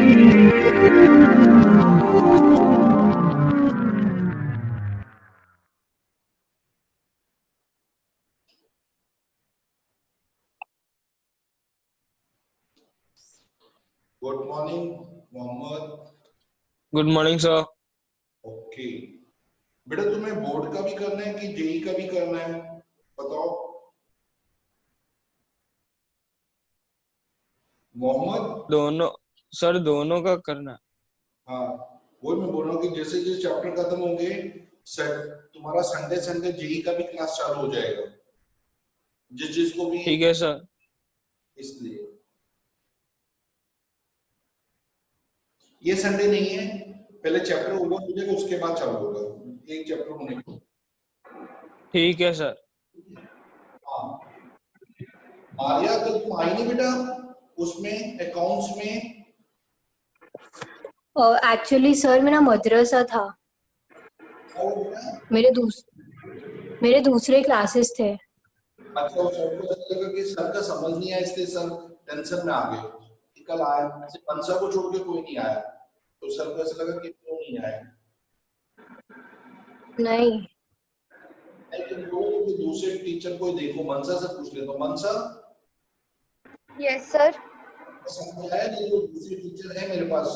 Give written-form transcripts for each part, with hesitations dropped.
Good morning Mohammad. Good morning sir. Okay बेटा, तुम्हें board का भी करना है कि जेई का भी करना है, बताओ मोहम्मद। दोनों सर, दोनों का करना। हाँ, वो मैं बोल रहा हूँ कि जैसे जैसे चैप्टर खत्म होंगे तुम्हारा संडे संडे जेई का भी क्लास चालू हो जाएगा, जिस जिसको भी। ठीक है सर। इसलिए ये संडे नहीं है, पहले चैप्टर ओवर हो जाएगा उसके बाद चालू होगा, एक चैप्टर होने को। ठीक है सर। हाँ मारिया, कल तुम आई नहीं बेटा उसमें अकाउंट्स में? एक्चुअली सर मेरा मदरसा था, मेरे दूसरे क्लासेस थे। अच्छा, सर को ऐसा लगा कि सर का समझ नहीं आया इसलिए सर टेंशन में आ गए कि कल आया, सिर्फ पंसा को छोड़ के कोई नहीं आया, तो सर को ऐसा लगा कि क्यों नहीं आया। नहीं तुम बोलो कि दूसरे टीचर को देखो, मनसा से पूछ ले। तो मनसा, यस सर। समझ आया नहीं? जो दूसरी टीचर है मेरे पास,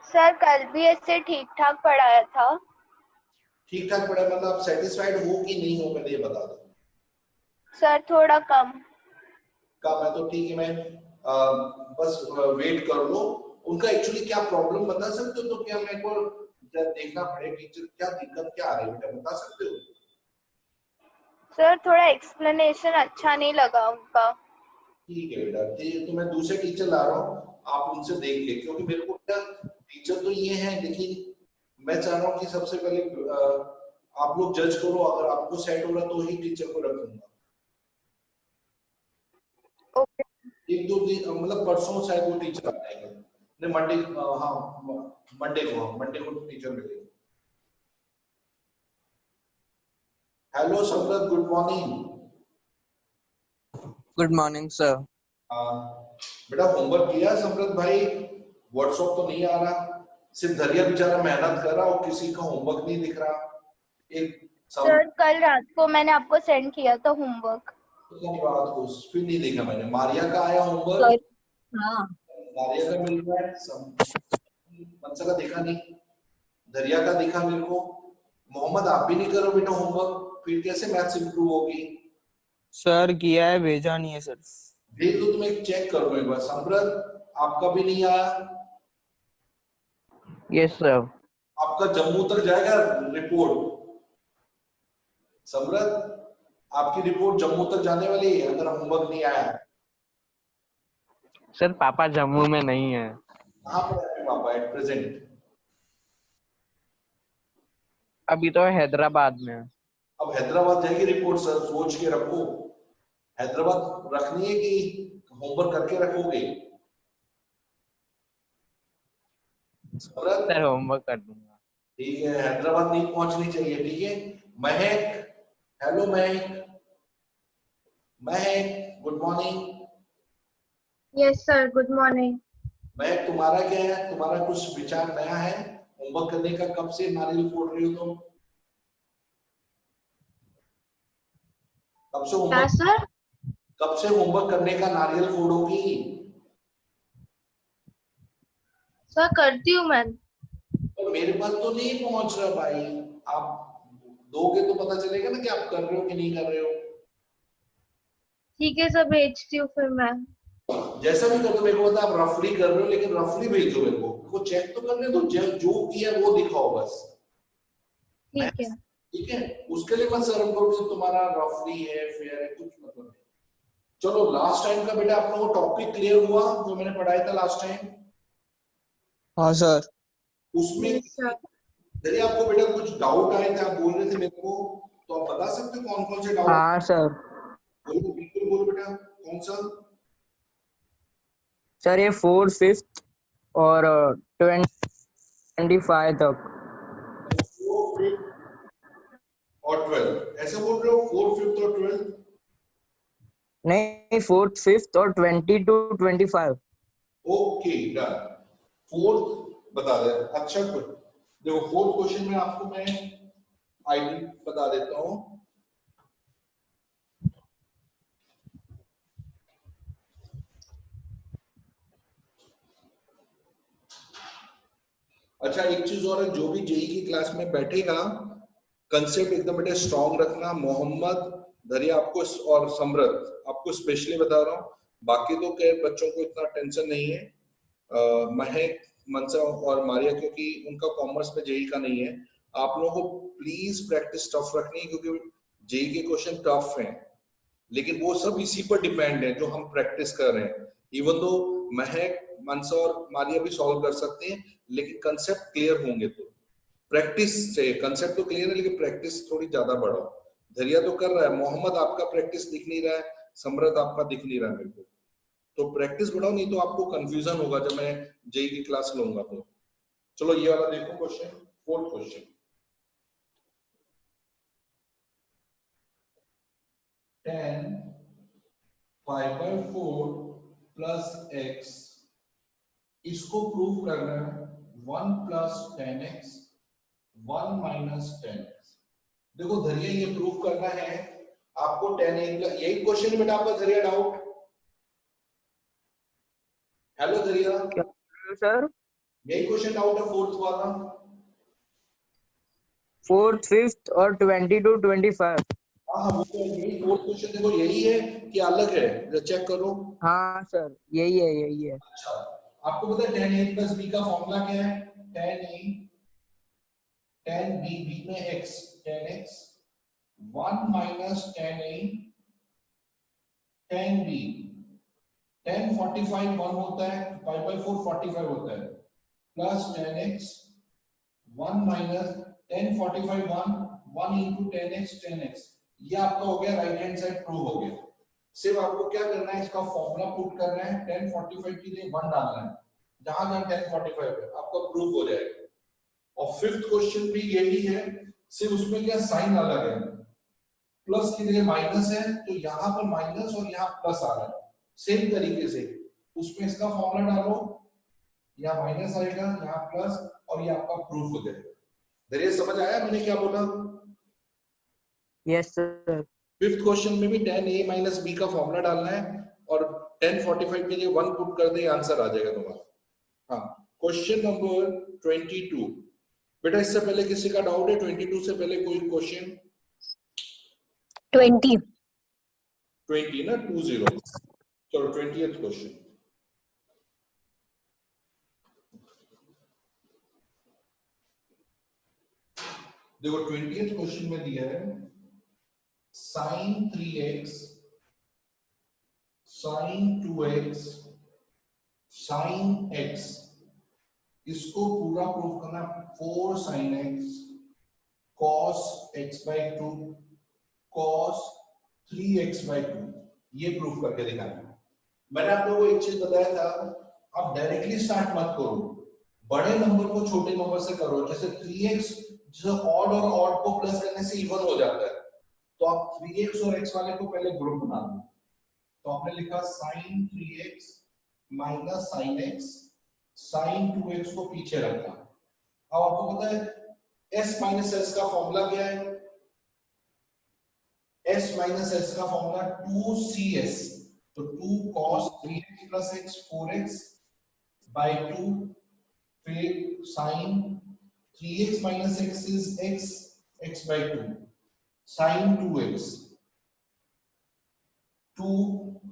सर कल भी ऐसे ठीक ठाक पढ़ाया था। ठीक ठाक पढ़ा मतलब आप सेटिस्फाइड हो कि नहीं हो, पहले ये बता दो। सर थोड़ा कम। कम है तो ठीक है, मैं बस वेट कर लो। उनका एक्चुअली क्या प्रॉब्लम बता सकते हो? तो क्या मेरे को देखना पड़ेगा टीचर क्या दिक्कत क्या आ रही है, बेटा बता सकते हो? सर थोड़ा एक्सप्लेनेशन अच्छा नहीं लगा उनका। ठीक है बेटा, तो मैं दूसरे टीचर ला रहा हूँ, आप उनसे देख के, क्योंकि मेरे को क्या टीचर तो ये है, लेकिन मैं चाह रहा हूँ कि सबसे पहले आप लोग जज करो, अगर आपको सेट हो रहा तो ही टीचर को रखूंगा। ओके। एक दो दिन मतलब परसों शायद वो टीचर आ जाएगा, नहीं मंडे, हाँ मंडे को टीचर मिलेगा। हेलो समृद्ध, good morning. Good morning sir. बेटा होमवर्क किया समृद्ध भाई? व्हाट्सएप तो नहीं आ रहा, सिर्फ दरिया बेचारा मेहनत कर रहा और किसी का होमवर्क नहीं दिख रहा। एक सर कल रात को मैंने आपको सेंड किया था होमवर्क। रात को फिर नहीं देखा मैंने। मारिया का आया होमवर्क? हाँ मारिया का मिल रहा है, मनसा का देखा नहीं, दरिया का दिखा मेरे को। मोहम्मद आप भी नहीं करो बेटा होमवर्क, फिर कैसे मैथ्स इंप्रूव होगी? सर किया है, भेजा नहीं है सर। भेज दो, तुम एक चेक करो एक बार। समृद्ध आपका भी नहीं आया? Yes sir. आपका जम्मू तक जाएगा रिपोर्ट। समृद्ध आपकी रिपोर्ट जम्मू तक जाने वाली है अगर होमवर्क नहीं आया। सर पापा जम्मू में नहीं है। कहाँ पर है पापा एट प्रेजेंट? अभी तो हैदराबाद में है। अब हैदराबाद जाएगी रिपोर्ट, सर सोच के रखो। हैदराबाद रखनी है कि होमवर्क करके रखोगे? सर होमवर्क कर दूंगा। ठीक है, हैदराबाद नहीं पहुंचनी चाहिए, ठीक है। महक, हेलो महक। महक good morning. Yes sir good morning. महक तुम्हारा क्या है, तुम्हारा कुछ विचार नया है होमवर्क करने का? कब से नारियल फोड़ रही हो तुम? कब से क्या होमवर्क, सर? कब से होमवर्क करने का नारियल फोड़ोगी? सर करती हूँ मैं। और मेरे पास तो नहीं पहुंच रहा भाई। आप दोगे तो पता चलेगा ना कि आप कर रहे हो कि नहीं कर रहे हो। ठीक है सर भेजती हूँ फिर मैं। जैसा भी कर दो, मेरे को पता आप रफली कर रहे हो, लेकिन रफली भेजो मेरे को चेक तो करने दो, जो किया वो दिखाओ बस। ठीक है। ठीक है, उसके लिए मत शर्म करो कि तुम्हारा रफली है फेयर है, कुछ मतलब नहीं। चलो लास्ट टाइम का बेटा आप लोगों को टॉपिक क्लियर हुआ जो मैंने पढ़ाया था लास्ट टाइम? हाँ सर। उसमें यस सर। यदि आपको बेटा कुछ डाउट आए थे, आप बोल रहे थे मेरे को, तो आप बता सकते हो कौन कौन से डाउट? हाँ सर। बोलो बिल्कुल बोलो बेटा, कौन सा? सर ये 4th 5th और 25 तक। 4 5 और 12 ऐसे बोल रहे हो? 4 5 और 12? नहीं 4th 5th और 20 to 25। Okay done. फोर्थ बता दे। अच्छा देखो फोर्थ क्वेश्चन में आपको मैं आईडी बता देता हूं। अच्छा एक चीज और है, जो भी जेई की क्लास में बैठेगा कंसेप्ट एकदम बेटे स्ट्रॉन्ग रखना। मोहम्मद दरिया आपको और समृद्ध आपको स्पेशली बता रहा हूँ, बाकी तो के बच्चों को इतना टेंशन नहीं है। महक, मनसा और मारिया क्योंकि उनका कॉमर्स में जेई का नहीं है। आप लोगों को प्लीज प्रैक्टिस टफ रखनी है क्योंकि जेई के क्वेश्चन टफ हैं, लेकिन वो सब इसी पर डिपेंड है जो हम प्रैक्टिस कर रहे हैं। इवन दो महक, मनसा और मारिया भी सॉल्व कर सकते हैं, लेकिन कंसेप्ट क्लियर होंगे तो प्रैक्टिस से। कंसेप्ट तो क्लियर है लेकिन प्रैक्टिस थोड़ी ज्यादा बढ़ाओ। धैर्य तो कर रहा है, मोहम्मद आपका प्रैक्टिस दिख नहीं रहा है, समृद्ध आपका दिख नहीं रहा है मेरे को, तो प्रैक्टिस बढ़ाओ, नहीं तो आपको कंफ्यूजन होगा जब मैं जेई की क्लास लूंगा तो। चलो ये वाला देखो question, fourth question. 10 5/4 plus x, इसको प्रूव करना है 1 प्लस 10x 1 माइनस 10x। देखो धैर्य ये प्रूव करना है आपको 10a यही क्वेश्चन बेटा आपका धैर्य डाउट। हेलो धैर्य, क्या सर? यही क्वेश्चन डाउट है फोर्थ वाला। फोर्थ, फिफ्थ और 22, 25। हाँ वो तो यही फोर्थ क्वेश्चन देखो, यही है कि अलग है, चेक करो। हाँ सर, यही है यही है। अच्छा आपको पता है 10a प्लस b का फॉर्मूला क्या है? 10a 10b, b में x 10x 1 minus 10a 10b 10 45 1 होता है, 5/4 45 होता है, plus 10x 1 minus 10 45 1 into 10x 10x। ये आपका हो गया राइट हैंड साइड प्रूव हो गया। सिर्फ आपको क्या करना है, इसका फॉर्मूला पुट करना है, 10 45 की जगह 1 डालना है, जहां जहां 10 45 है आपका प्रूव हो जाएगा। और फिफ्थ क्वेश्चन भी यही है, सिर्फ उसमें क्या साइन अलग है, प्लस की जगह माइनस है तो यहाँ पर माइनस और यहाँ प्लस आ रहा है। सेम तरीके से उसमें इसका फॉर्मूला डालो, यहाँ माइनस आएगा यहाँ प्लस, और ये आपका प्रूफ हो जाएगा। दरिया समझ आया मैंने क्या बोला? Yes sir. फिफ्थ क्वेश्चन में भी 10a माइनस b का फॉर्मूला डालना है और 10 45 के लिए 1 पुट कर दे, आंसर आ जाएगा तुम्हारा। हाँ क्वेश्चन नंबर 22 बेटा, इससे पहले किसी का डाउट है 22 से पहले कोई क्वेश्चन? 20 20 ना 20। चलो 20th क्वेश्चन देखो। 20th क्वेश्चन में दिया है sin 3x sin 2x sin x, इसको पूरा प्रूफ करना 4 sin x cos x by 2 cos 3x by 2, ये प्रूफ करके दिखाना है। मैंने आप लोगों को एक चीज बताया था, आप डायरेक्टली स्टार्ट मत करो, बड़े नंबर को छोटे नंबर से करो। जैसे 3x जो ऑड और ऑड को प्लस करने से इवन हो जाता है, तो आप 3x और x वाले को पहले ग्रुप बना दो। तो आपने लिखा sin 3x minus sin x sin 2x को पीछे रखा। अब आपको पता है s माइनस s का फॉर्मूला क्या है? s माइनस s का फॉर्मूला 2cs, तो 2 cos 3x plus x 4x by 2, फिर sin 3x minus x is x, x by 2 sin 2x 2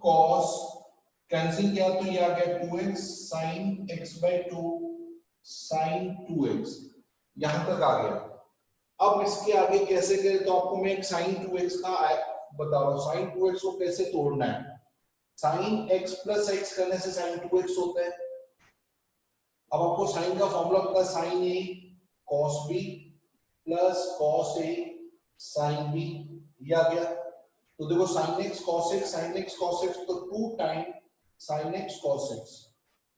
cos cancel किया तो ये आ गया 2x sin x by 2 sin 2x, यहां तक आ गया। अब इसके आगे कैसे करें, तो आपको मैं एक sin 2x का बता रहा हूं। sin 2x को कैसे तोड़ना है? sin x plus x करने से sin 2x होता है। अब आपको sin का फॉर्मूला पता है, sin a cos b plus cos a sin b, ये आ गया। तो देखो sin x cos x sin x cos x, तो 2 time sin x cos x,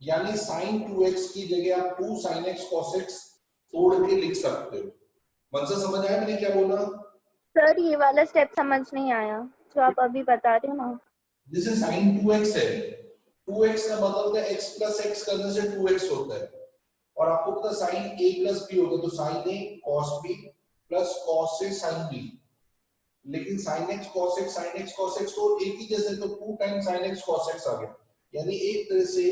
यानी sin 2x की जगह आप 2 sin x cos x तोड़ के लिख सकते हो। मनसा समझ आया मैंने क्या बोला? सर ये वाला स्टेप समझ नहीं आया जो आप अभी बता रहे हो ना। जैसे sin 2x है, 2x का मतलब है x प्लस x करने से 2x होता है, और आपको पता साइन a प्लस b होता है, तो sine a cos b plus cos a sin b, लेकिन sin x cos x तो एक ही जैसे, तो 2 times sin x cos x आ गया, यानी एक तरह से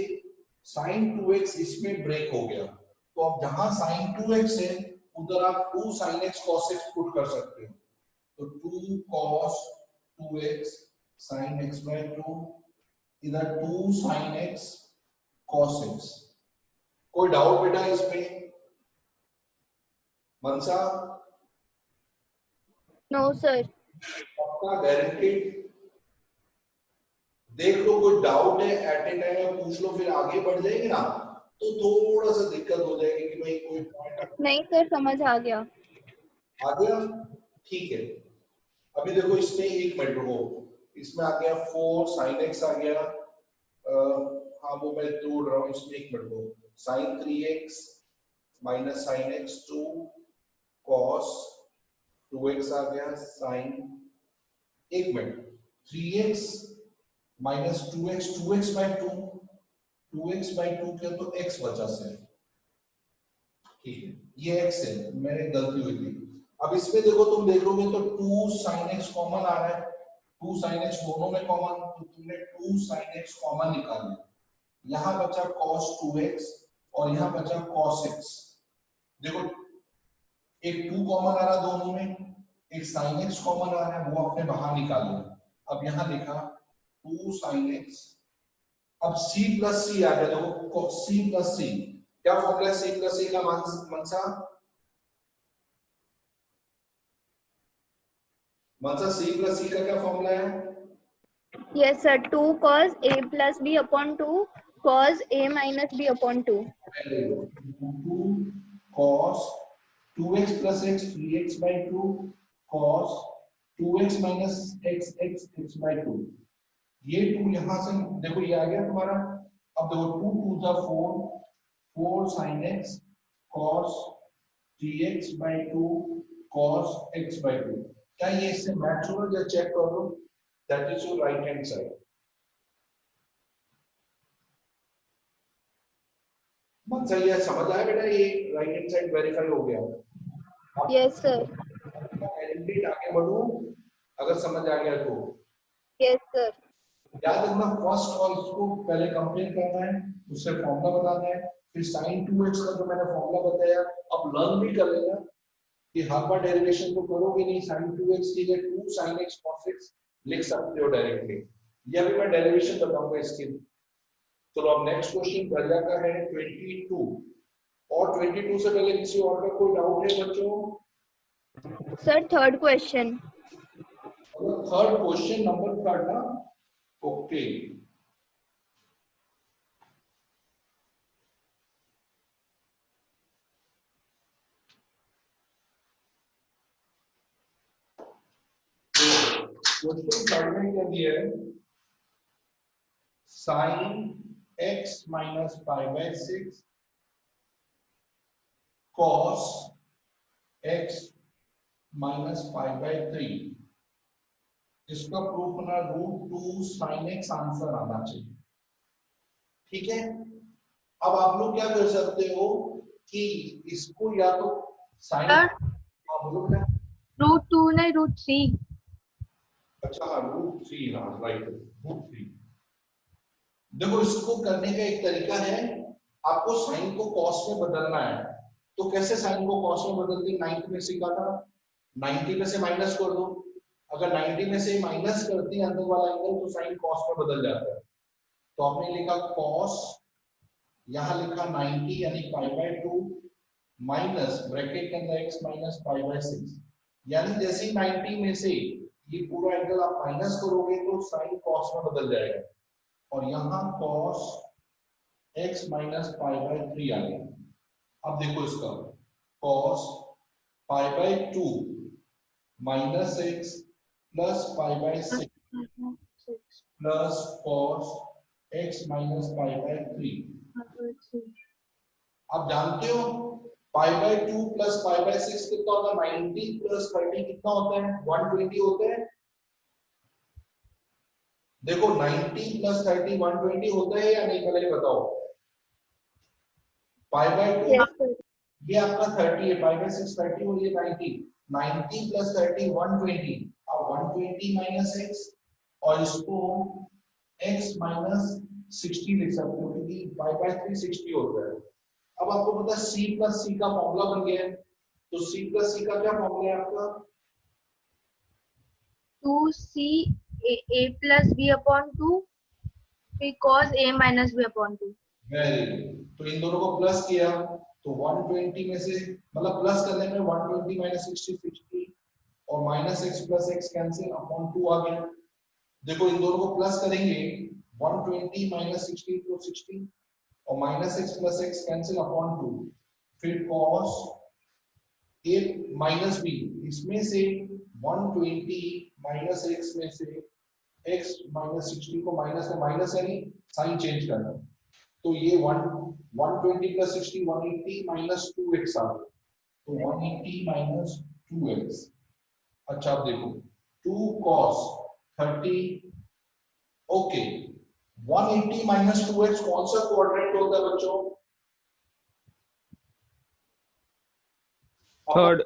sin 2x इसमें ब्रेक हो गया। तो अब जहां sin 2x है उधर आप 2 sin x cos x put कर सकते हो, तो 2 cos 2x sin x by 2, इधर 2 sin x cos x। कोई डाउट बेटा इसमें? मनसा नो सर। पक्का गारंटेड? देख लो, कोई डाउट है एट ए टाइम पूछ लो, फिर आगे बढ़ जाएंगे ना तो थोड़ा सा दिक्कत हो जाएगी कि भाई कोई पॉइंट नहीं सर, समझ आ गया। आ गया। ठीक है, अभी देखो इसमें 1 मिनट रुको, इसमें आ गया 4 sin x आ गया, हाँ वो मैं तोड़ रहा हूँ, इसमें 1 मिनट रुको, sin 3x minus sin x 2 cos 2x आ गया, sin 1 minute 3x minus 2x 2x by 2, 2x by 2 क्या, तो x बचा से, ठीक है ये x है, मैंने गलती हुई थी। अब इसमें देखो तुम देखोगे तो 2 sin x कॉमन आ रहा है, 2 sin x दोनों में कॉमन, तो तुमने 2 sin x कॉमन निकाल लिया, यहाँ बचा cos 2x और यहाँ बचा cos x। देखो एक 2 कॉमन आ रहा है दोनों में, एक sin x कॉमन आ रहा है, वो आपने बाहर निकाल लिया। अब यहाँ लिखा 2 sin x, अब c प्लस सी आ गया, देखो c प्लस सी क्या फॉर्मूला है, c प्लस सी का मनसा c प्लस सी का क्या फॉर्मूला है? Yes sir, 2 cos a plus b upon 2 cos a minus b upon 2। 2 cos 2x plus x 3x by 2 cos 2x minus x x x by 2, ये 2 यहां से देखो ये आ गया तुम्हारा। अब देखो 2 2 जा 4, 4 sin x cos 3x by 2 cos x by 2, क्या ये इससे मैच हो रहा है? चेक कर लो, that is your right hand side. मनसा ये समझ आया बेटा, ये राइट हैंड साइड वेरीफाई हो गया। Yes sir. आइडेंटिटी आगे बढ़ो अगर समझ आ गया तो। Yes sir. याद रखना फर्स्ट और इसको पहले कंपेयर करना है, उससे फॉर्मूला बताना है, फिर sin 2x का जो मैंने फॉर्मूला बताया अब लर्न भी कर लेना कि हर बार डेरिवेशन तो करोगे नहीं, sin 2x की जगह 2 sin x cos x लिख सकते हो डायरेक्टली, ये भी मैं डेरिवेशन बताऊंगा इसकी। चलो अब नेक्स्ट क्वेश्चन भैया का है 22, और 22 से पहले किसी और का कोई डाउट है बच्चों? Sir third question. Third question number 3 ना, ओके। क्वेश्चन थर्ड में क्या दिया है, sin x minus pi by 6 cos x minus pi by 3, इसका प्रूफ होना √2 sin x आंसर आना चाहिए, ठीक है। अब आप लोग क्या कर सकते हो कि इसको या तो साइन, बोलो क्या, √2 नहीं √3। अच्छा हाँ √3, हाँ राइट √3। देखो इसको करने का एक तरीका है, आपको साइन को कॉस में बदलना है, तो कैसे साइन को कॉस में बदलते, 90 में सीखा था, 90 में से माइनस कर दो, अगर 90 में से माइनस करते हैं अंदर वाला एंगल तो साइन कॉस में बदल जाता है। तो आपने लिखा कॉस, यहाँ लिखा 90 यानी π/2 माइनस ब्रैकेट के अंदर x माइनस π/6, यानी जैसे ही 90 में से ये पूरा एंगल आप माइनस करोगे तो साइन कॉस में बदल जाएगा, और यहाँ cos x माइनस π/3 आ गया। अब देखो इसका cos π/2 minus x plus π/6 plus cos x minus π/3। आप जानते हो π/2 प्लस π/6 कितना होता है, 90 प्लस 30 कितना होता है, 120 होता है। देखो 90 प्लस 30 120 होता है या नहीं, पहले बताओ। Pi by 2 Yes, sir. ये आपका 30 है, पाई बाय 6 30 और ये 90। 90 प्लस 30 120, अब 120 माइनस x और इसको x माइनस 60 लिख सकते हो क्योंकि पाई बाय 3 60 होता है। अब आपको पता है c प्लस c का फॉर्मूला बन गया है, तो c प्लस c का क्या फॉर्मूला है आपका? 2c a plus b upon 2 b cos a minus b upon 2. Very good. तो इन दोनों को प्लस किया तो 120 में से मतलब प्लस करने में 120 माइनस 60 60 और minus x plus x cancel upon 2 आ गया। देखो इन दोनों को प्लस करेंगे 120 माइनस 60 तो 60 और minus x plus x cancel upon 2, फिर cos a माइनस b, इसमें से 120 माइनस x में से x माइनस 60 को माइनस में माइनस यानी साइन चेंज करना, तो ये 120 प्लस 60 180 माइनस 2x आ गया, तो 180 माइनस 2x। अच्छा अब देखो 2 cos 30, ओके 180 माइनस 2x कौन सा क्वाड्रेंट होता है बच्चों? थर्ड।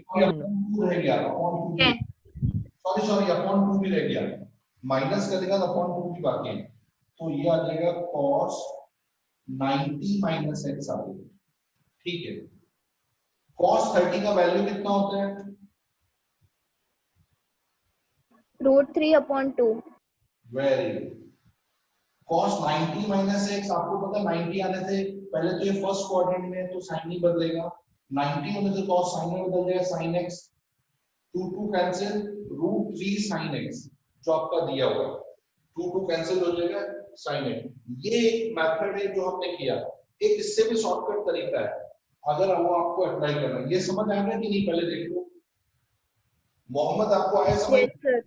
रह गया अपॉन 2, सॉरी अपॉन 2 भी रह गया, माइनस करेगा तो अपॉन 2 भी बाकी है, तो ये आ जाएगा cos 90 माइनस x आ गया। ठीक है, cos 30 का वैल्यू कितना होता है? √3 upon 2. Very good. cos 90 minus x आपको पता है 90 आने से पहले तो ये फर्स्ट क्वाड्रेंट में है तो साइन ही बदलेगा, 90 होने से cos साइन में बदल जाएगा sin x, 2 cancel √3 sin x जो आपका दिया हुआ है, 2 कैंसिल हो जाएगा sin x। ये एक मेथड है जो हमने किया, एक इससे भी शॉर्टकट तरीका है अगर वो आपको अप्लाई करना है। ये समझ आएगा कि नहीं पहले देख लो। मोहम्मद आपको आया समझ? Yes, sir.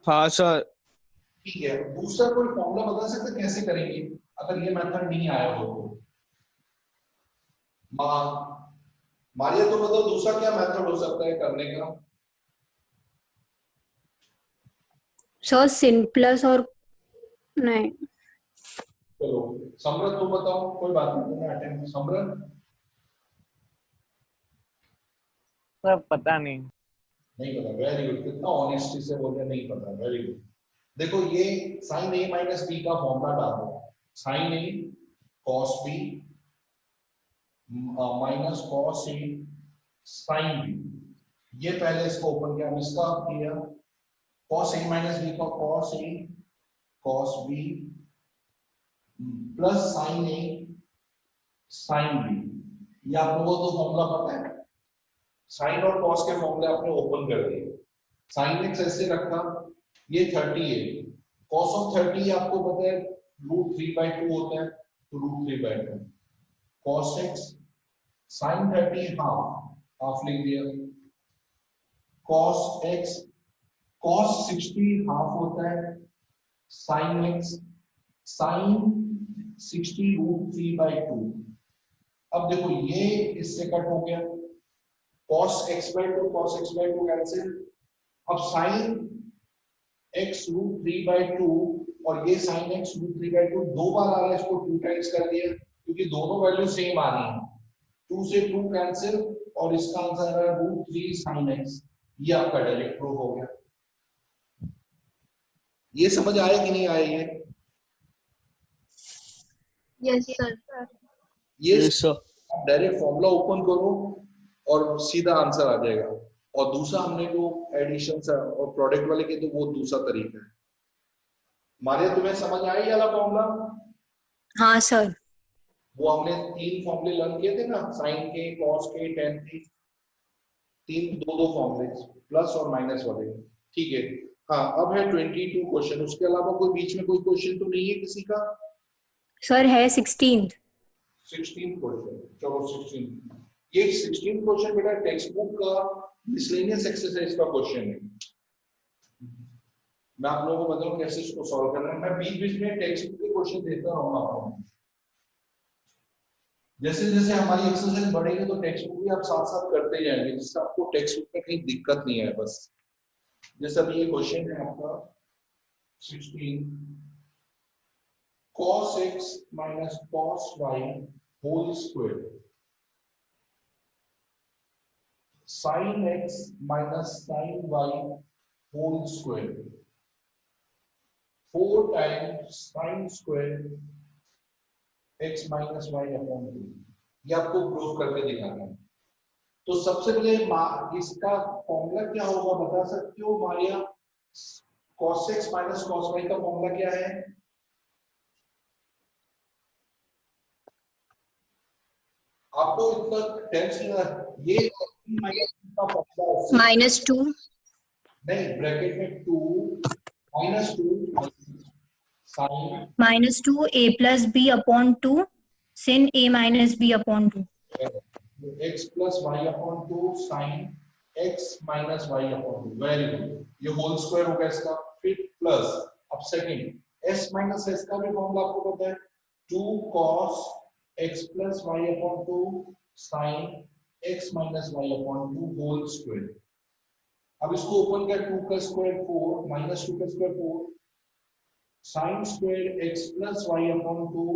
हाँ सर। ठीक है, दूसरा कोई फॉर्मूला बता सकते कैसे करेंगे अगर ये मेथड नहीं आया हो तो? मारिया तो बताओ दूसरा क्या मेथड हो सकता है करने का? सर sin प्लस और नहीं, चलो समरत तुम बताओ, कोई बात नहीं तुम्हें अटेंड। समरत सर पता नहीं। नहीं पता, वेरी गुड, कितना ऑनेस्टी से बोल रहे नहीं पता, वेरी गुड। देखो ये sin a माइनस b का फॉर्मूला डालो, sin a cos b minus cos a sin b, ये पहले इसको ओपन किया, इसका किया cos a माइनस b का cos a cos b plus sin a sin b, ये आप लोगों को तो फॉर्मूला पता है, साइन और कॉस के फॉर्मूले आपने ओपन कर दिए। साइन एक्स ऐसे रखा, ये 30 है, कॉस ऑफ 30 आपको पता है √3/2 होता है, तो √3/2 कॉस एक्स साइन 30 हाफ लिख दिया, कॉस एक्स कॉस 60 हाफ होता है, साइन एक्स साइन 60 √3/2। अब देखो ये इससे कट हो गया, cos x/2 कैंसिल, अब sin x √3/2 और ये sin x √3/2 दो बार आ रहा है, इसको 2 टाइम्स कर दिया क्योंकि दोनों वैल्यू सेम आ रही है, 2 से 2 कैंसिल और इसका आंसर है √3 sin x। ये आपका डायरेक्ट प्रूफ हो गया। ये समझ आया कि नहीं आया? ये Yes, sir. ये सर। डायरेक्ट फॉर्मूला ओपन करो और सीधा आंसर आ जाएगा। और दूसरा हमने जो एडिशन और प्रोडक्ट वाले के, तो वो दूसरा तरीका है। मारिया तुम्हें समझ आई ये वाला फॉर्मूला? हाँ सर। वो हमने 3 फॉर्मूले लर्न किए थे ना, साइन के, कॉस के, टेन के, 3 दो फॉर्मूले प्लस और माइनस वाले। ठीक है, हाँ अब है 22 क्वेश्चन, उसके अलावा कोई बीच में कोई क्वेश्चन तो नहीं है किसी का? सर है 16th। 16 क्वेश्चन, चलो 16। ये 16 क्वेश्चन बेटा टेक्स्ट बुक का मिसलेनियस एक्सरसाइज का क्वेश्चन है। मैं आप लोगों को बताऊं कैसे इसको सॉल्व करना है। मैं बीच बीच में टेक्स्ट बुक के क्वेश्चन देता रहूंगा आपको। जैसे जैसे हमारी एक्सरसाइज बढ़ेगी तो टेक्स्ट बुक भी आप साथ साथ करते जाएंगे, जिससे आपको टेक्स्ट बुक में कहीं दिक्कत नहीं है। बस जैसे अभी ये क्वेश्चन है आपका 16 cos x minus cos y whole square sin x minus sin y whole square 4 times sin square x minus y upon 2 ये आपको प्रूफ करके दिखाना है। तो सबसे पहले इसका फॉर्मूला क्या होगा बता सकते हो Maria? cos x minus cos y का फॉर्मूला क्या है? आपको इतना टेंशन ये का फॉर्मूला -2 नहीं ब्रैकेट में 2 -2 sin -2 a plus b upon 2 sin a minus b upon 2. x plus y upon 2 sin x minus y upon 2 very good. ये होल स्क्वायर होगा इसका, फिर प्लस अब सेकंड s minus s का भी फॉर्मूला आपको पता है 2 cos x plus y upon 2 sin x minus y upon 2 whole square. अब इसको ओपन कर 2 का स्क्वायर 4 minus 2 का square 4 sin square x plus y upon 2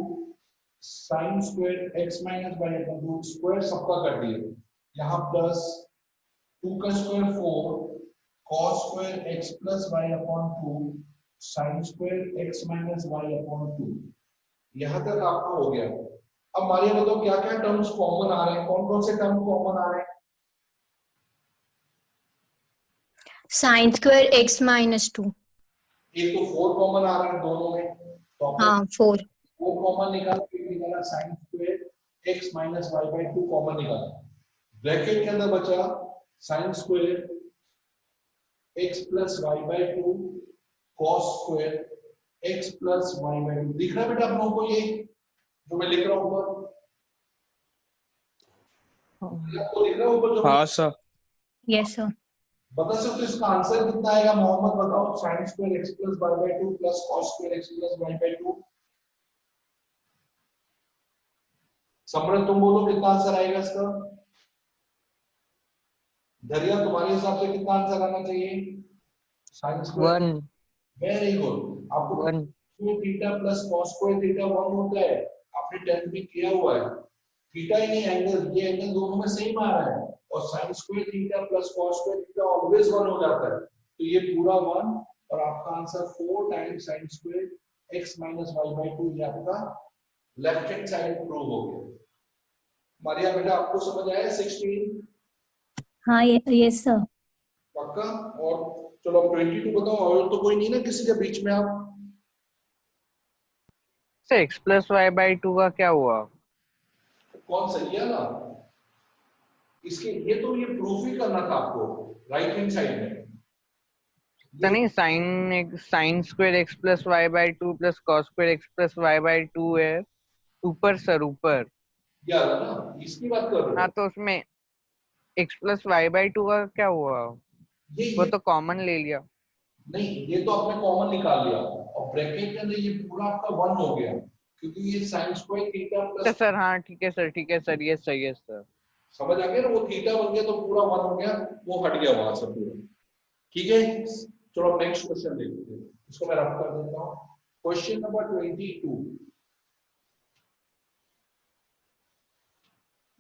sin square x minus y upon 2 square सबका कर दिए, यहाँ प्लस 2 का square 4 cos square x plus y upon 2 sin square x minus y upon 2 यहाँ तक आपका हो गया। अब मारिया बताओ क्या क्या टर्म्स कॉमन आ रहे हैं, कौन कौन से टर्म कॉमन आ रहे हैं? sin square x minus 2. एक तो 4 कॉमन आ रहा है दोनों में, तो हाँ 4. 4 कॉमन निकाला, फिर निकाला sin square x minus y by 2 common निकाला, ब्रैकेट के अंदर बचा sin square x plus y by 2 cos square x plus y by 2 दिख रहा है बेटा आप लोगों को? ये जो मैं लिख रहा हूं ऊपर आपको दिख रहा है ऊपर जो हाँ सर। Yes sir. बता सकते हो इसका आंसर कितना आएगा? मोहम्मद बताओ। sin square x plus y by 2 plus cos square x plus y by 2 समृद्ध तुम बोलो कितना आंसर आएगा इसका? दरिया तुम्हारे हिसाब से कितना आंसर आना चाहिए? sin square 1 very good. आपको 1 theta plus cos square theta 1 होता है, आपने 10 भी किया हुआ है। थीटा ही नहीं एंगल, ये एंगल दोनों में सेम आ रहा है और sin square theta plus cos square theta always 1 हो जाता है, तो ये पूरा 1 और आपका answer 4 times sin square x minus y by 2 ये आपका लेफ्ट हैंड साइड प्रूव हो गया। मारिया बेटा आपको समझ आया 16? हाँ yes sir. पक्का? और चलो 22 बताओ, और तो कोई नहीं ना किसी के बीच में? आप sir x plus y by 2 का क्या हुआ? कौन सही है ना इसके? ये तो ये प्रूफ ही करना था आपको राइट हैंड साइड में। तो नहीं sin square x plus y by 2 plus cos square x plus y by 2 है ऊपर सर, ऊपर। याद है ना, इसकी बात कर रहे हाँ हो? तो उसमें x plus y by 2 का क्या हुआ? वो ये तो कॉमन ले लिया। नहीं, ये तो आपने कॉमन निकाल लिया और ब्रैकेट के अंदर ये पूरा आपका 1 हो गया क्योंकि ये sin स्क्वायर थीटा तो प्लस, सर हाँ ठीक है सर, ठीक है सर, ये सही है सर। समझ आ गया ना? वो थीटा बन गया तो पूरा 1 हो गया, वो हट गया वहां से पूरा। ठीक है, चलो नेक्स्ट क्वेश्चन देखते हैं, इसको मैं रफ कर देता हूं। क्वेश्चन नंबर 22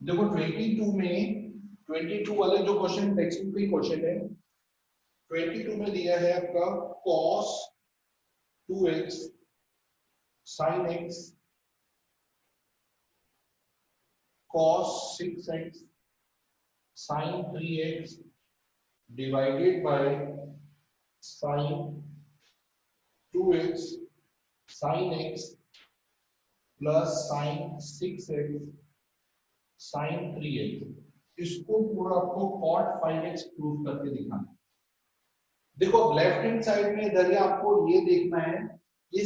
देखो 22 में 22 वाले जो क्वेश्चन टेक्स्ट बुक के क्वेश्चन है 22 में दिया है आपका cos 2x sin x cos 6x sin 3x divided by sin 2x sin x plus sin 6x sin 3x, इसको पूरा आपको cot 5x प्रूव करके दिखाना। देखो लेफ्ट हैंड साइड में दरिया आपको ये देखना है, ये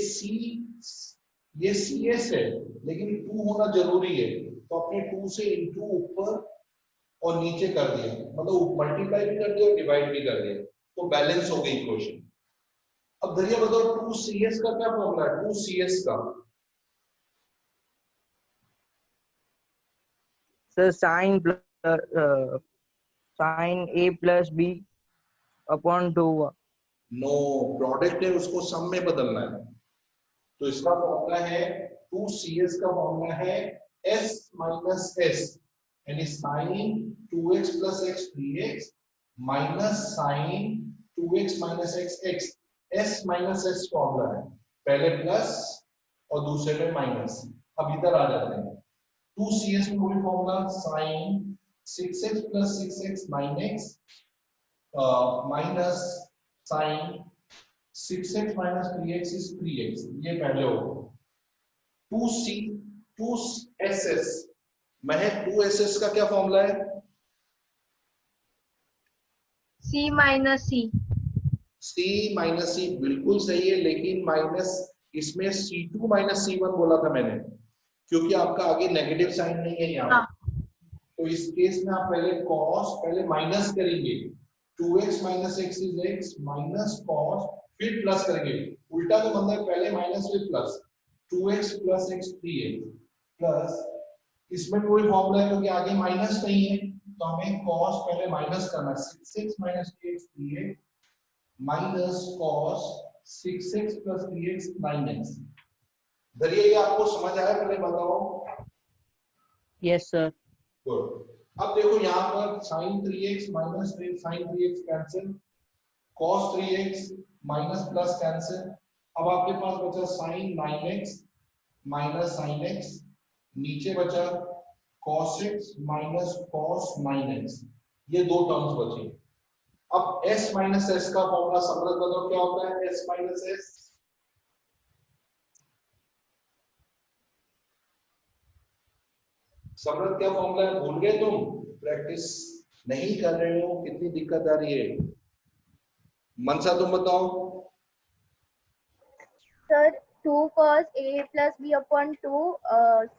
cs है लेकिन 2 होना जरूरी है, तो अपने 2 से इंटू ऊपर और नीचे कर दिया, मतलब मल्टीप्लाई भी कर दिया और डिवाइड भी कर दिया, तो बैलेंस हो गई इक्वेशन। अब दरिया बताओ 2cs का क्या फॉर्मूला है? 2cs का sir sin a plus b upon 2 no, product है उसको सम में बदलना है। तो इसका फॉर्मूला है 2CS का फॉर्मूला है S minus S यानी sin 2x plus x 3x minus sin 2x minus x x। S minus S formula है, पहले प्लस और दूसरे में माइनस। अब इधर आ जाते हैं, 2CS में वही formula sin 6x plus 6x 9x minus sin 6x minus 3x is 3x, ये पहले होगा। 2SS महक 2SS का क्या फॉर्मूला है? C minus C। C minus C बिल्कुल सही है, लेकिन माइनस इसमें C2 माइनस C1 बोला था मैंने, क्योंकि आपका आगे नेगेटिव साइन नहीं है यहाँ। तो इस केस में आप पहले cos पहले माइनस करेंगे, 2x minus x is x minus cos, फिर प्लस करेंगे। उल्टा तो मतलब पहले माइनस फिर plus, 2x plus x 3x plus, इसमें कोई फॉर्मूला है क्योंकि आगे माइनस नहीं है, तो हमें cos पहले माइनस करना है, 6x minus 3x 3x minus cos 6x plus 3x 9x। धरिए ये आपको समझ आया? पहले बताओ। Yes sir. गुड। अब देखो यहाँ पर sin 3x minus sin 3x cancel, cos 3x minus plus cancel. अब आपके पास बचा sin 9x minus sin x, नीचे बचा cos x minus cos 9x, ये दो टर्म्स बचे। अब s माइनस s का फॉर्मूला समझ बताओ क्या होता है? s माइनस s समझ क्या फॉर्मूला है? भूल गए तुम? प्रैक्टिस नहीं कर रहे हो, कितनी दिक्कत आ रही है? मनसा तुम बताओ। Sir 2 cos A plus B upon 2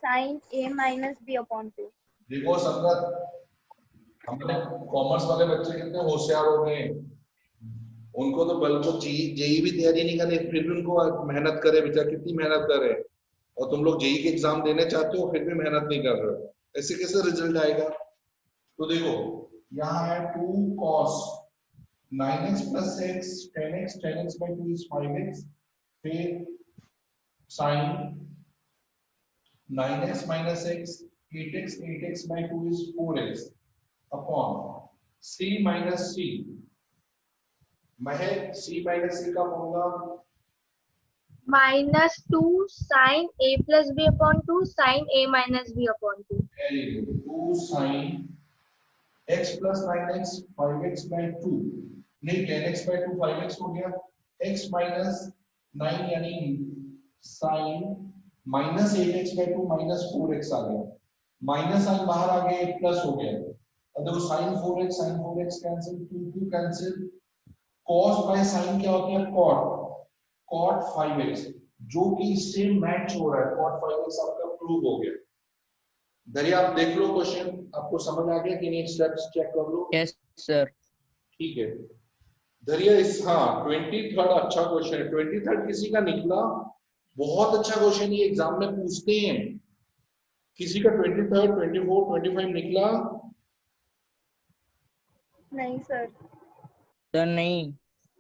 sin A minus B upon 2। देखो संगत, हमारे कॉमर्स वाले बच्चे कितने होशियार हो गए, उनको तो बल्कि जेई भी तैयारी नहीं करनी, फिर भी उनको मेहनत करे, बेचारा कितनी मेहनत करे, और तुम लोग जेई के एग्जाम देने चाहते हो फिर भी मेहनत नहीं कर रहे हो, ऐसे कैसे रिजल्ट आएगा? तो देखो यहाँ है 2 cos 9x plus x 10x 10x by 2 is 5x, फिर sin 9x minus x 8x 8x by 2 is 4x upon c minus c। Mahak c minus c का formula minus 2 sin A plus B upon 2 sin A minus B upon 2। 2 sin x plus 9x 5x by 2, नहीं 10x by 2 5x हो गया, x minus 9 यानी sin minus 8x by 2 minus 4x आ गया, minus sign बाहर आ गया, plus हो गया। अब देखो sin 4x cancel, 2 cancel, cos by sin क्या होता है? cot 5x, जो कि इससे मैच हो रहा है, cot 5x आपका प्रूव हो गया। दरिया आप देख लो क्वेश्चन, आपको समझ आ गया कि नहीं? स्टेप्स चेक कर लो। Yes sir. ठीक है दरिया, इस हाँ 23rd अच्छा क्वेश्चन है, 23rd किसी का निकला, बहुत अच्छा क्वेश्चन, ये एग्जाम में पूछते हैं। किसी का 23rd 24 25 निकला? नहीं सर। सर नहीं।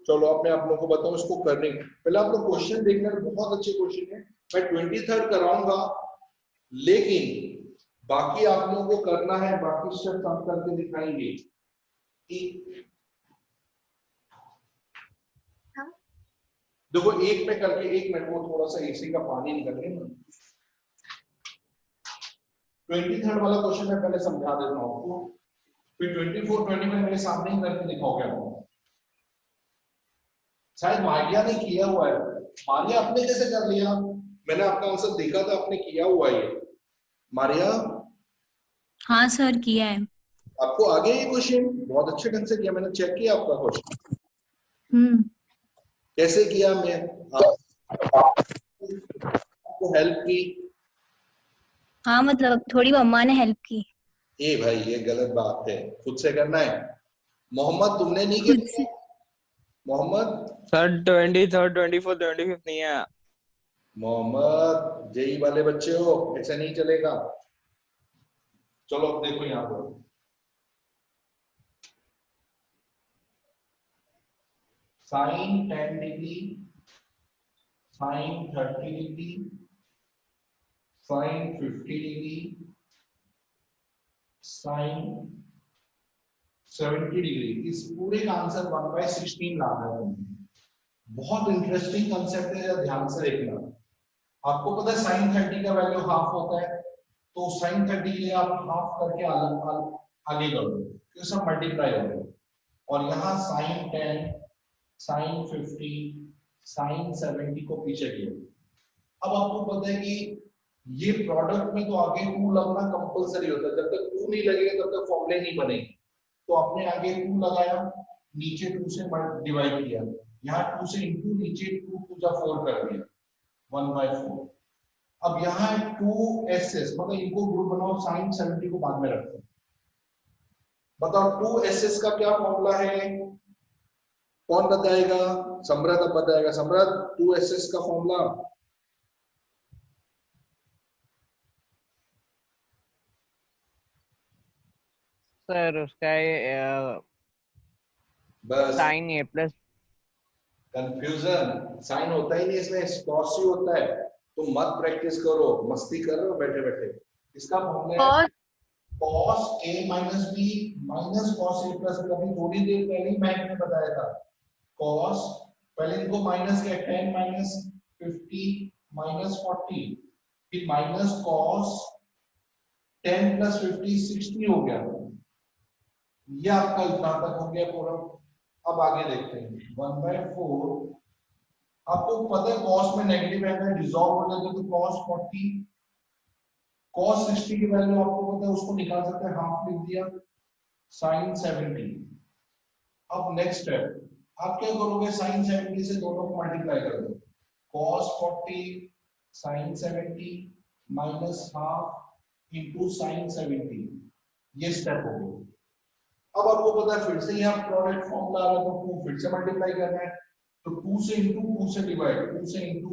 चलो अब मैं आप लोगों को बताऊं इसको करने, पहले आप लोग क्वेश्चन देखना, बहुत अच्छे क्वेश्चन है, मैं 23rd कराऊंगा, लेकिन बाकी आप लोगों को करना है, बाकी स्टेप्स आप करके दिखाएंगे। देखो एक में करके, एक मिनट वो थोड़ा सा एसी का पानी निकल गया ना। 23rd वाला क्वेश्चन मैं पहले समझा देता हूँ आपको, फिर 24 25 मेरे सामने ही करके दिखाओगे आपको। शायद मारिया ने किया हुआ है, मारिया आपने कैसे कर लिया? मैंने आपका आंसर देखा था, आपने किया हुआ है मारिया। हाँ सर किया है। आपको आ गया ये क्वेश्चन? बहुत अच्छे ढंग से किया, मैंने चेक किया आपका क्वेश्चन। कैसे किया? मैं आपको हेल्प की? हाँ मतलब थोड़ी मम्मा ने हेल्प की। ए भाई ये गलत बात है, खुद से करना है। मोहम्मद तुमने नहीं खुद किया? से। Mohammad sir 23rd 24th 25th नहीं है। मोहम्मद जेई वाले बच्चे हो, ऐसा नहीं चलेगा। चलो अब देखो यहाँ पर sine 10 degree, sine 30 degree, sine 50 degree, sine 70 degree. इस पूरे का आंसर 1/16 लाना है तुमने। बहुत इंटरेस्टिंग कंसेप्ट है, ध्यान से देखना। आपको पता है साइन 30 का वैल्यू हाफ होता है, तो साइन 30 के लिए आप हाफ करके आगे कर दो, क्योंकि सब मल्टीप्लाई हो गए। और यहाँ साइन 10, साइन 50, साइन 70 को पीछे किया। अब आपको पता है कि ये प्रोडक्ट में तो आगे 2 लगना कंपलसरी होता है, जब तक 2 नहीं लगेगा तब तक फॉर्मूले नहीं बनेगी। तो आपने आगे 2 लगाया, नीचे 2 से डिवाइड किया, यहाँ 2 से इंटू, नीचे 2 2 जा 4 कर दिया, 1/4। अब यहाँ 2ss, मतलब इनको ग्रुप बनाओ, साइन 70 को बाद में रखो। बताओ 2ss का क्या फॉर्मूला है, कौन बताएगा? सम्राट अब बताएगा। सम्राट 2ss का फॉर्मूला। सर उसका बस साइन ए प्लस, कंफ्यूजन, साइन होता ही नहीं इसमें, कॉस ही होता है। तुम मत प्रैक्टिस करो, मस्ती कर रहे हो बैठे बैठे। इसका फॉर्मूला है cos a minus b minus cos a plus b। अभी थोड़ी देर पहले ही मैंने बताया था, cos, पहले इनको माइनस किया, 10 minus 50 minus 40, फिर माइनस cos 10 plus 50 60 हो गया। ये आपका इतना तक हो गया पूरा। अब आगे देखते हैं 1/4। आपको पता है cos में नेगेटिव एंगल डिसॉल्व हो जाता है, तो cos 40, cos 60 की वैल्यू आपको पता है, उसको निकाल सकते हैं, हाफ लिख दिया, sin 70। अब नेक्स्ट स्टेप, आप क्या करोगे, sin 70 से दोनों को मल्टीप्लाई कर दो, cos 40 sin 70 minus half into sin 70। ये स्टेप हो गया। अब आपको पता है फिर से यहाँ प्रोडक्ट फॉर्मूला आ रहा है, तो 2 फिर से मल्टीप्लाई करना है, तो 2 से इंटू, 2 से डिवाइड, 2 से इंटू,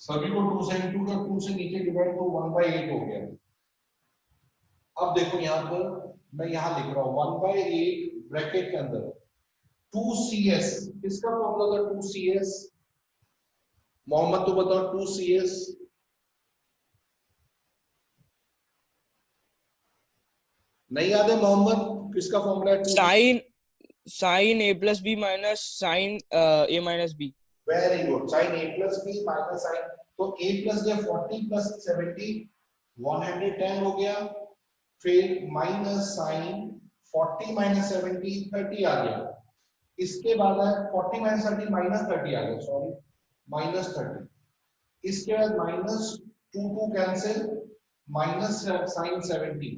सभी को 2 से इंटू कर, 2 से नीचे डिवाइड, तो 1/8 हो गया। अब देखो यहाँ पर मैं यहाँ लिख रहा हूँ 1/8 ब्रैकेट के अंदर 2cs। किसका फॉर्मूला था 2cs? मोहम्मद तो बताओ 2cs। नहीं याद है मोहम्मद, किसका फॉर्मूला है? Sine a plus b minus sine a minus b। Very good, sine a plus b minus sine, तो a plus या 40 plus 70 110 हो गया, फिर माइनस साइन 40 minus 70 30 आ गया। इसके बाद है 40 minus 30 minus 30 आ गया, सॉरी minus 30। इसके बाद माइनस 2 कैंसिल, माइनस साइन 70।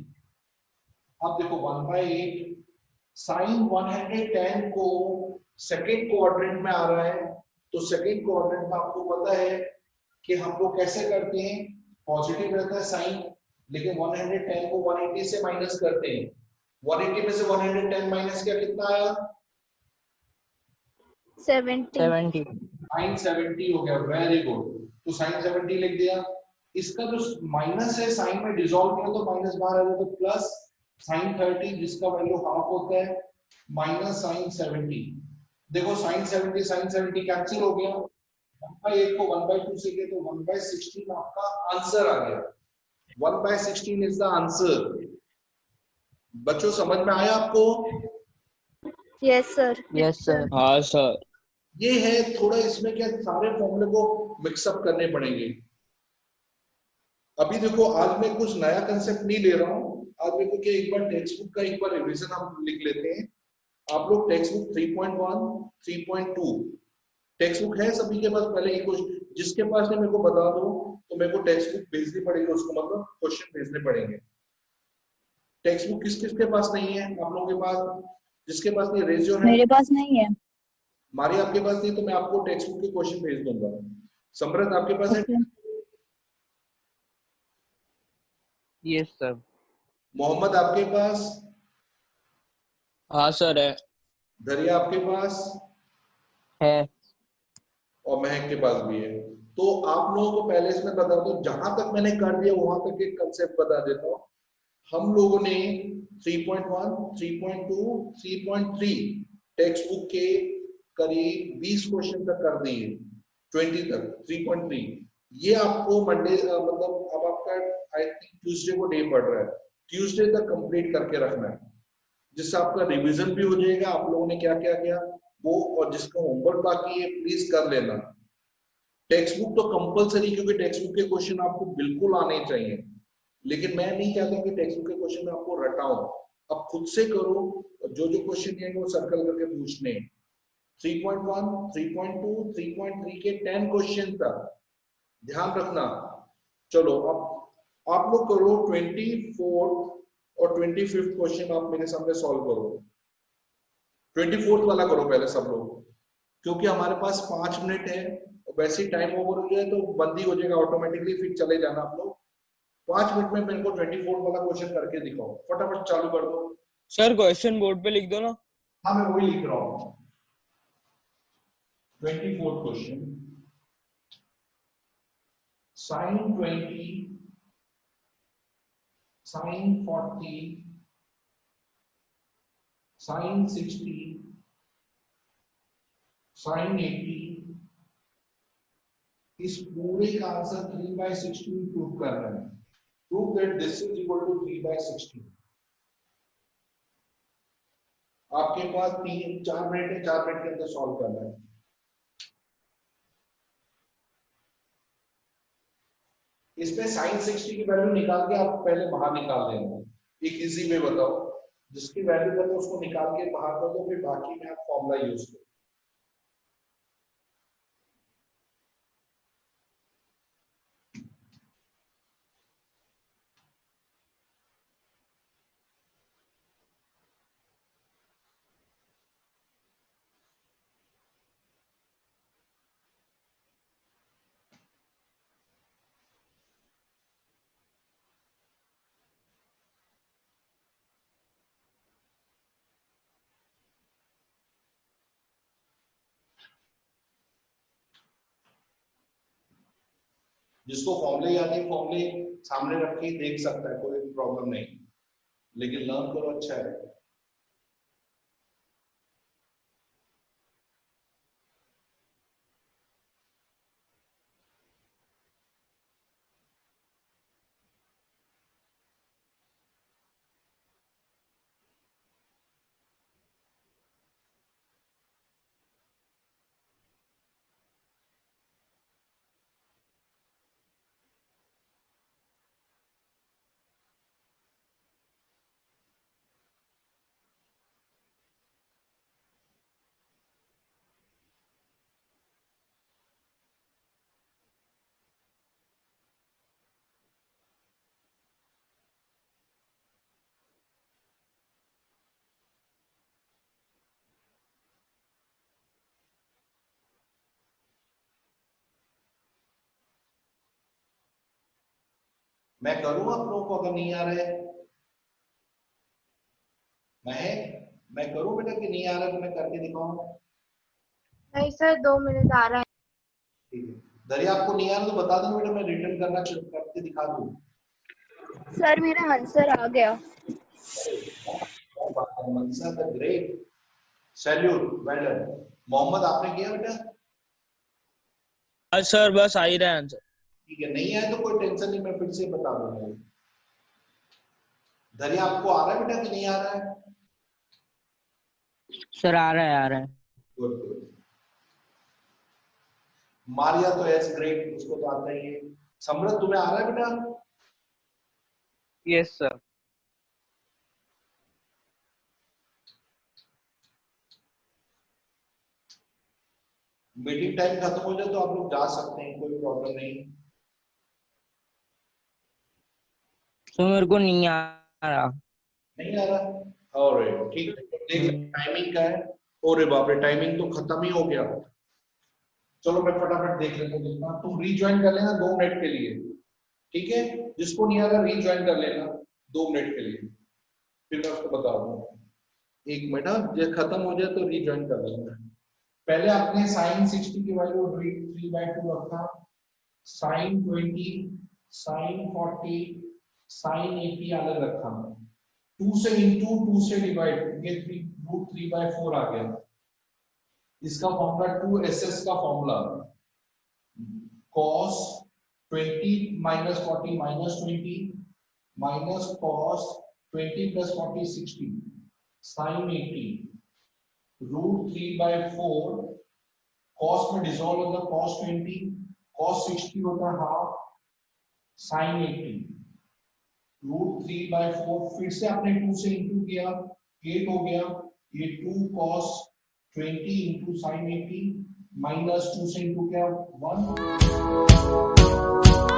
अब देखो 1/8 साइन 110 को सेकेंड क्वाड्रेंट में आ रहा है, तो सेकेंड क्वाड्रेंट में आपको पता है कि हम लोग कैसे करते हैं, पॉजिटिव रहता है साइन, लेकिन 110 को 180 से माइनस करते हैं। 180 में से 110 माइनस किया, कितना आया? 70। साइन 70 हो गया, वेरी गुड। तो साइन 70 लिख दिया। इसका जो माइनस है साइन में डिसॉल्व किया तो माइनस बाहर आ जाए, तो प्लस साइन 30 जिसका वैल्यू हाफ होता है माइनस साइन 70। देखो साइन 70 कैंसिल हो गया, 1/8 को 1/2 से किया तो 1/16 आपका आंसर आ गया। 1/16 इज द आंसर। बच्चों समझ में आया आपको? Yes sir. Yes sir. हाँ सर। ये है थोड़ा, इसमें क्या सारे फॉर्मूले को मिक्सअप करने पड़ेंगे। अभी देखो आज मैं कुछ नया कंसेप्ट नहीं ले रहा हूँ, आज मेरे को क्या एक बार टेक्स्ट बुक का एक बार रिवीजन हम लिख लेते हैं। आप लोग टेक्स्ट बुक 3.1 3.2 टेक्स्ट बुक है सभी के पास? पहले एक क्वेश्चन जिसके पास नहीं मेरे को बता दो, तो मेरे को टेक्स्ट बुक भेजनी पड़ेगी उसको, मतलब क्वेश्चन भेजने पड़ेंगे। टेक्स्ट बुक किस किस के पास नहीं है आप लोगों के पास? जिसके पास नहीं रेज योर हैंड। मेरे पास नहीं है। मारी आपके पास नहीं तो मैं आपको टेक्स्ट बुक के क्वेश्चन भेज दूंगा। समृत आपके पास है? Yes sir. मोहम्मद आपके पास? हाँ सर है। दरिया आपके पास है। और महक के पास भी है। तो आप लोगों को पहले इसमें बता दो, जहां तक मैंने कर दिया वहां तक एक कंसेप्ट बता देता हूँ। हम लोगों ने 3.1 3.2 3.3 टेक्स्ट बुक के करीब 20 क्वेश्चन तक कर दिए, 20 तक 3.3। ये आपको मंडे मतलब अब आपका आई थिंक ट्यूसडे को डे पड़ रहा है, ट्यूसडे तक कंप्लीट करके रखना है, जिससे आपका रिवीजन भी हो जाएगा आप लोगों ने क्या क्या किया वो, और जिसका होमवर्क बाकी है प्लीज कर लेना। टेक्स्ट बुक तो कंपलसरी, क्योंकि टेक्स्ट बुक के क्वेश्चन आपको बिल्कुल आने चाहिए, लेकिन मैं नहीं कहता कि टेक्स्ट बुक के क्वेश्चन आपको रटाओ, अब खुद से करो, जो जो क्वेश्चन है वो सर्कल करके पूछने। 3.1, 3.2, 3.3 के 10 क्वेश्चन तक ध्यान रखना। चलो अब आप लोग करो 24th और 25th क्वेश्चन, आप मेरे सामने सॉल्व करो। 24th वाला करो पहले सब लोग, क्योंकि हमारे पास 5 मिनट है, वैसे ही टाइम ओवर हो जाए तो बंद ही हो जाएगा ऑटोमेटिकली, फिर चले जाना आप लोग। 5 मिनट में मेरे को 24 वाला क्वेश्चन करके दिखाओ, फटाफट चालू कर दो। सर क्वेश्चन बोर्ड पे लिख दो ना। हाँ मैं वही लिख रहा हूँ। 24th question, sin 20, sin 40, sin 60, sin 80, इस पूरे का आंसर 3/16 प्रूव कर रहे हैं। Prove that this is equal to 3/16। आपके पास 4 मिनट है, 4 मिनट के अंदर सॉल्व करना है। इसमें sin 60 की वैल्यू निकाल के आप पहले बाहर निकाल देना। एक इजी वे बताओ, जिसकी वैल्यू बताओ उसको निकाल के बाहर कर दो, फिर बाकी में आप फॉर्मूला यूज करो। जिसको फॉर्मूले याद है फॉर्मूले सामने रख के देख सकता है, कोई प्रॉब्लम नहीं, लेकिन लर्न करो अच्छा है। मैं करूं आप लोगों को, अगर नहीं आ रहा है मैं करूं बेटा, कि नहीं आ रहा है तो मैं करके दिखाऊं? नहीं सर 2 मिनट आ रहा है। ठीक है, दरिया आपको नहीं आ रहा तो बता दो बेटा, मैं रिटर्न करना करके दिखा दूं। सर मेरा आंसर आ गया। Mansa the great, salute, well done. Mohammad आपने किया बेटा? आज सर बस आ ही रहा है आंसर। ठीक है, नहीं आया तो कोई टेंशन नहीं, मैं फिर से बता दूंगा। दरिया आपको आ रहा है बेटा कि नहीं आ रहा है? सर आ रहा है, आ रहा है। Good good. मारिया तो एस ग्रेट, उसको तो आता ही है। समृद्ध तुम्हें आ रहा है बेटा? Yes sir. मीटिंग टाइम खत्म हो जाए तो आप लोग जा सकते हैं, कोई प्रॉब्लम नहीं। सर मेरे को नहीं आ रहा। नहीं आ रहा? और ठीक है, देख टाइमिंग का है। और बाप रे, टाइमिंग तो खत्म ही हो गया। चलो मैं फटाफट देख लेता हूँ, तुम रीज्वाइन कर लेना 2 मिनट के लिए, ठीक है? जिसको नहीं आ रहा रीज्वाइन कर लेना 2 मिनट के लिए, फिर मैं उसको बता दूंगा। 1 मिनट, जब खत्म हो जाए तो रीज्वाइन कर लेना। पहले आपने sin 60 की वैल्यू 3/2 रखा, sin 20, sin 40, sin 80 अलग रखा, 2 से इंटू 2 से डिवाइड, ये 3/4 आ गया। इसका फॉर्मूला 2ss का formula cos 20 minus 40 minus 20 minus cos 20 plus 40 60 sin 80 root 3 by 4 cos में डिसॉल्व होता है cos 20 cos 60 होता है हाफ sin 80 root 3 by 4 फिर से आपने 2 से इंटू किया 8 हो गया ये 2 cos 20 इंटू sin 80 माइनस 2 से इंटू किया 1